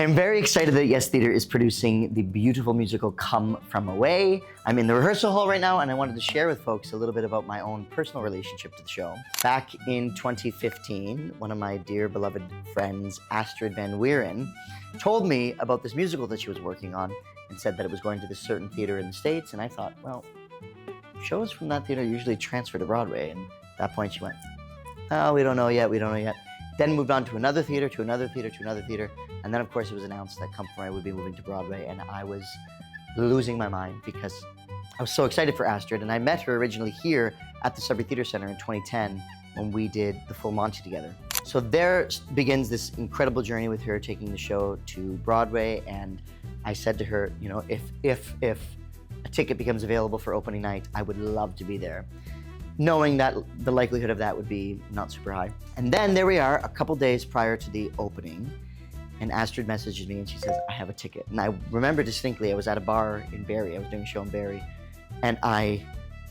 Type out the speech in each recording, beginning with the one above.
am very excited that Yes Theatre is producing the beautiful musical Come From Away. I'm in the rehearsal hall right now, and I wanted to share with folks a little bit about my own personal relationship to the show. Back in 2015, one of my dear beloved friends, Astrid Van Wieren, told me about this musical that she was working on and said that it was going to this certain theater in the States, and I thought, well, shows from that theater usually transfer to Broadway, and at that point she went, oh, we don't know yet. Then moved on to another theater, to another theater, to another theater. And then, of course, it was announced that Come From Away would be moving to Broadway. And I was losing my mind because I was so excited for Astrid. And I met her originally here at the Sudbury Theatre Center in 2010 when we did the full Monty together. So there begins this incredible journey with her taking the show to Broadway. And I said to her, you know, if a ticket becomes available for opening night, I would love to be there, knowing that the likelihood of that would be not super high. And then there we are, a couple days prior to the opening, and Astrid messages me and she says, I have a ticket. And I remember distinctly, I was at a bar in Barrie, I was doing a show in Barrie, and I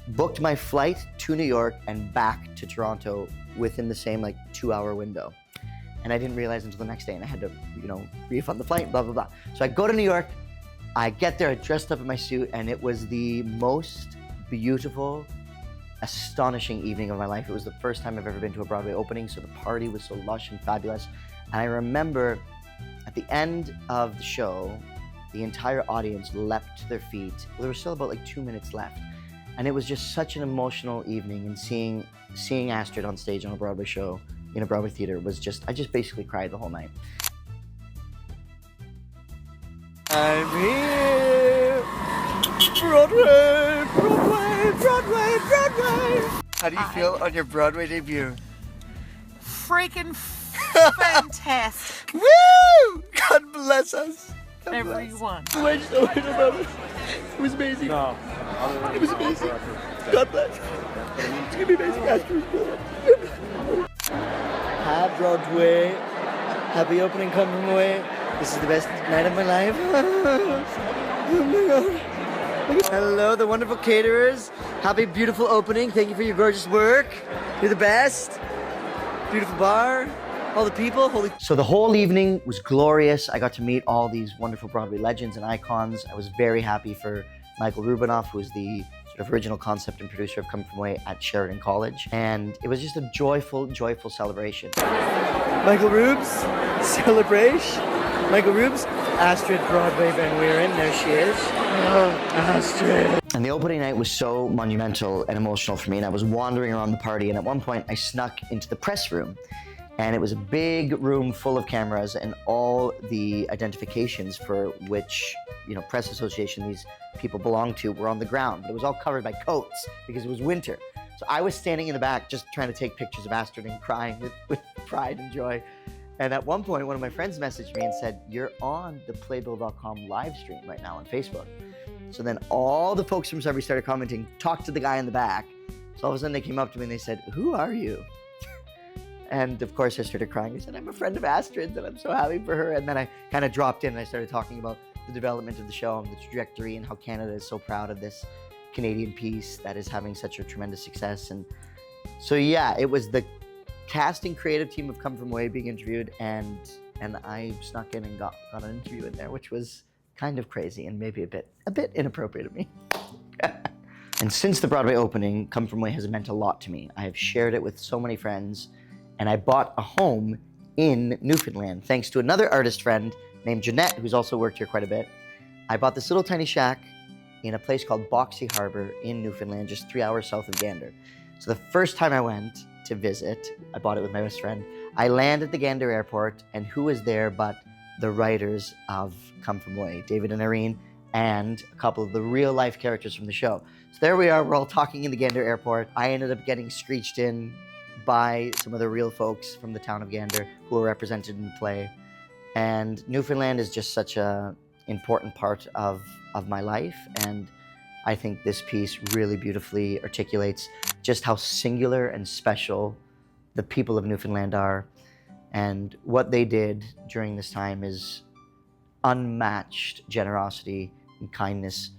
booked my flight to New York and back to Toronto within the same 2-hour window. And I didn't realize until the next day, and I had to, refund the flight, blah, blah, blah. So I go to New York, I get there, I dressed up in my suit, and it was the most beautiful, astonishing evening of my life. It was the first time I've ever been to a Broadway opening, so the party was so lush and fabulous. And I remember at the end of the show, the entire audience leapt to their feet. There was still about 2 minutes left. And it was just such an emotional evening, and seeing Astrid on stage on a Broadway show, in a Broadway theater, was just, I just basically cried the whole night. I'm here! Broadway, Broadway, Broadway, Broadway! How do you feel on your Broadway debut? Freaking fantastic. Woo! God bless us. God Everyone. bless. I so much about it. It was amazing. No. It was amazing. God bless. It's gonna be amazing. Hi, Broadway. Happy opening, Come From Away. This is the best night of my life. Oh my God. Hello, the wonderful caterers. Happy, beautiful opening. Thank you for your gorgeous work. You're the best. Beautiful bar. All the people. So the whole evening was glorious. I got to meet all these wonderful Broadway legends and icons. I was very happy for Michael Rubinoff, who was the sort of original concept and producer of Come From Away at Sheridan College. And it was just a joyful, joyful celebration. Michael Rubes, celebration. Michael Rubes, Astrid Broadway Van Wieren, there she is. Oh, Astrid. And the opening night was so monumental and emotional for me, and I was wandering around the party, and at one point I snuck into the press room, and it was a big room full of cameras, and all the identifications for which, press association these people belonged to were on the ground, but it was all covered by coats because it was winter. So I was standing in the back just trying to take pictures of Astrid and crying with pride and joy. And at one point, one of my friends messaged me and said, you're on the playbill.com live stream right now on Facebook. So then all the folks from Sudbury started commenting, talk to the guy in the back. So all of a sudden they came up to me and they said, who are you? And of course I started crying. I said, I'm a friend of Astrid's and I'm so happy for her. And then I kind of dropped in and I started talking about the development of the show and the trajectory and how Canada is so proud of this Canadian piece that is having such a tremendous success. And so yeah, it was the casting creative team of Come From Away being interviewed, and I snuck in and got an interview in there, which was kind of crazy and maybe a bit inappropriate of me. And since the Broadway opening, Come From Away has meant a lot to me. I have shared it with so many friends, and I bought a home in Newfoundland thanks to another artist friend named Jeanette, who's also worked here quite a bit. I bought this little tiny shack in a place called Boxey Harbour in Newfoundland, just 3 hours south of Gander. So the first time I went to visit, I bought it with my best friend, I land at the Gander airport, and who is there but the writers of Come From Away, David and Irene, and a couple of the real life characters from the show. So there we are, we're all talking in the Gander airport. I ended up getting screeched in by some of the real folks from the town of Gander who were represented in the play. And Newfoundland is just such a important part of my life, and I think this piece really beautifully articulates just how singular and special the people of Newfoundland are, and what they did during this time is unmatched generosity and kindness.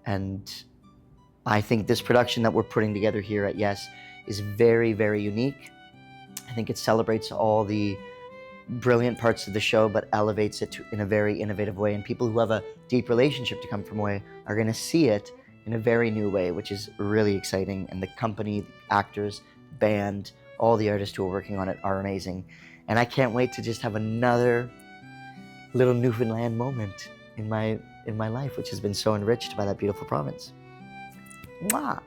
And I think this production that we're putting together here at Yes is very, very unique. I think it celebrates all the brilliant parts of the show, but elevates it in a very innovative way. And people who have a deep relationship to Come From Away are going to see it in a very new way, which is really exciting. And the company, the actors, band, all the artists who are working on it are amazing. And I can't wait to just have another little Newfoundland moment in my life, which has been so enriched by that beautiful province. Mwah!